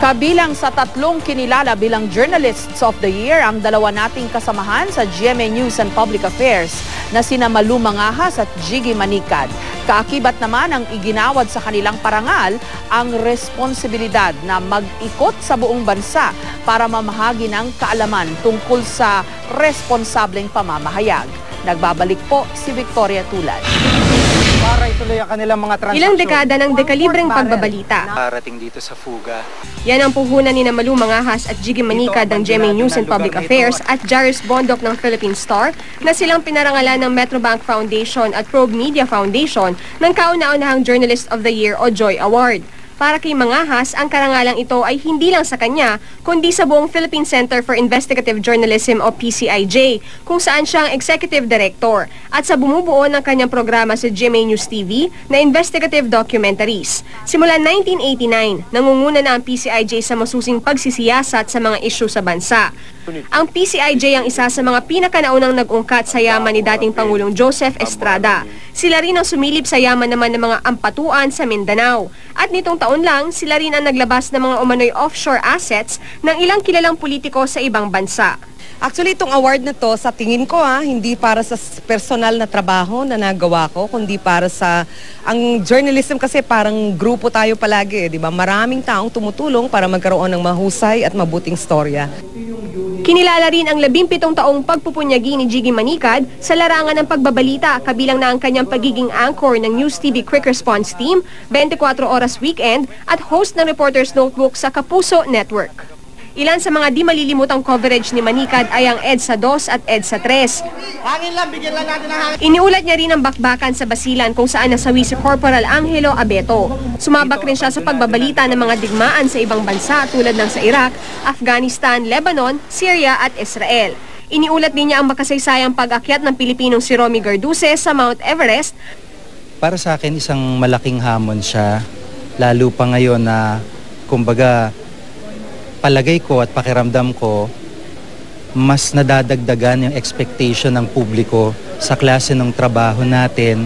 Kabilang sa tatlong kinilala bilang Journalists of the Year ang dalawa nating kasamahan sa GMA News and Public Affairs na sina Malu Mangahas at Jiggy Manicad. Kaakibat naman ang iginawad sa kanilang parangal ang responsibilidad na mag-ikot sa buong bansa para mamahagi ng kaalaman tungkol sa responsableng pamamahayag. Nagbabalik po si Victoria Tulad. Para ituloy ang kanilang mga transaksyon. Ilang dekada ng dekalibreng pagbabalita. Parating dito sa fuga. Yan ang puhunan ni Malu Mangahas at Jiggy Manicad ng GMA News and Public Affairs at Jarius Bondok ng Philippine Star na silang pinarangalan ng Metrobank Foundation at Probe Media Foundation ng kauna-unahang Journalist of the Year o Joy Award. Para kay Mangahas, ang karangalang ito ay hindi lang sa kanya, kundi sa buong Philippine Center for Investigative Journalism o PCIJ, kung saan siya ang Executive Director, at sa bumubuo ng kanyang programa sa GMA News TV na investigative documentaries. Simula 1989, nangunguna na ang PCIJ sa masusing pagsisiyasat sa mga isyu sa bansa. Ang PCIJ ang isa sa mga pinakanaunang nag-ungkat sa yaman ni dating Pangulong Joseph Estrada. Sila rin ang sumilip sa yaman naman ng mga ampatuan sa Mindanao. At nitong taon lang, sila rin ang naglabas ng mga umano'y offshore assets ng ilang kilalang politiko sa ibang bansa. Actually, itong award na to, sa tingin ko hindi para sa personal na trabaho na nagawa ko, kundi para sa, ang journalism kasi parang grupo tayo palagi, di ba? Maraming taong tumutulong para magkaroon ng mahusay at mabuting storya. Kinilala rin ang 17 taong pagpupunyagi ni Jiggy Manicad sa larangan ng pagbabalita, kabilang na ang kanyang pagiging anchor ng News TV Quick Response Team, 24 Oras Weekend, at host ng Reporter's Notebook sa Kapuso Network. Ilan sa mga di malilimutang coverage ni Manicad ay ang EDSA 2 at EDSA 3. Hangin lang, bigyan lang natin ng hangin. Iniulat niya rin ang bakbakan sa Basilan kung saan nasawi si Corporal Angelo Abeto. Sumabak rin siya sa pagbabalita ng mga digmaan sa ibang bansa tulad ng sa Iraq, Afghanistan, Lebanon, Syria at Israel. Iniulat din niya ang makasaysayang pag-akyat ng Pilipinong si Romy Garduce sa Mount Everest. Para sa akin, isang malaking hamon siya, lalo pa ngayon na, kumbaga, palagay ko at pakiramdam ko, mas nadadagdagan yung expectation ng publiko sa klase ng trabaho natin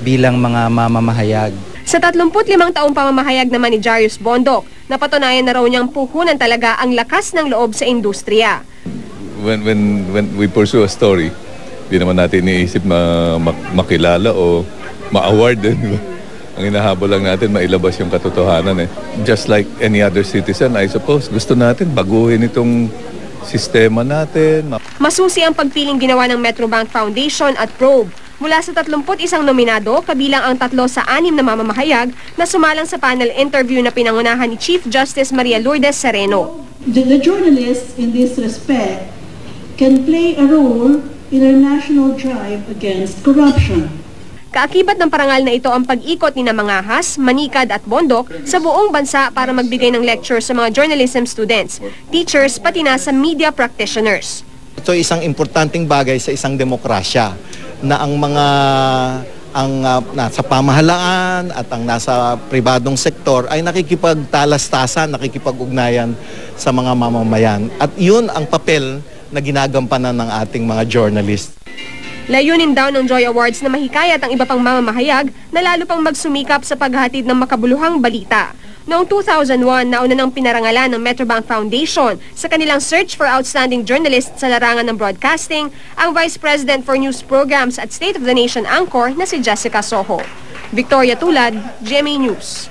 bilang mga mamamahayag. Sa 35 taong pamamahayag naman ni Jarius Bondok, napatunayan na raw niyang puhunan talaga ang lakas ng loob sa industriya. When we pursue a story, di naman natin iniisip makilala o ma-award din. Ang hinahabol lang natin, mailabas yung katotohanan. Just like any other citizen, I suppose, gusto natin baguhin itong sistema natin. Masusi ang pagpiling ginawa ng Metrobank Foundation at Probe. Mula sa 31 nominado, kabilang ang 3 sa 6 na mamamahayag na sumalang sa panel interview na pinangunahan ni Chief Justice Maria Lourdes Sereno. The journalists in this respect can play a role in our national drive against corruption. Kaakibat ng parangal na ito ang pag-ikot ni Mangahas, Manicad at Bondok sa buong bansa para magbigay ng lecture sa mga journalism students, teachers, pati na sa media practitioners. Ito ay isang importanteng bagay sa isang demokrasya na ang mga nasa pamahalaan at ang nasa pribadong sektor ay nakikipagtalastasan, nakikipag-ugnayan sa mga mamamayan. At yun ang papel na ginagampanan ng ating mga journalists. Layunin daw ng Joy Awards na mahikayat ang iba pang mamamahayag na lalo pang magsumikap sa paghahatid ng makabuluhang balita. Noong 2001, nauna nang pinarangalan ng Metrobank Foundation sa kanilang search for outstanding journalists sa larangan ng broadcasting ang Vice President for News Programs at State of the Nation anchor na si Jessica Soho. Victoria Tulad, GMA News.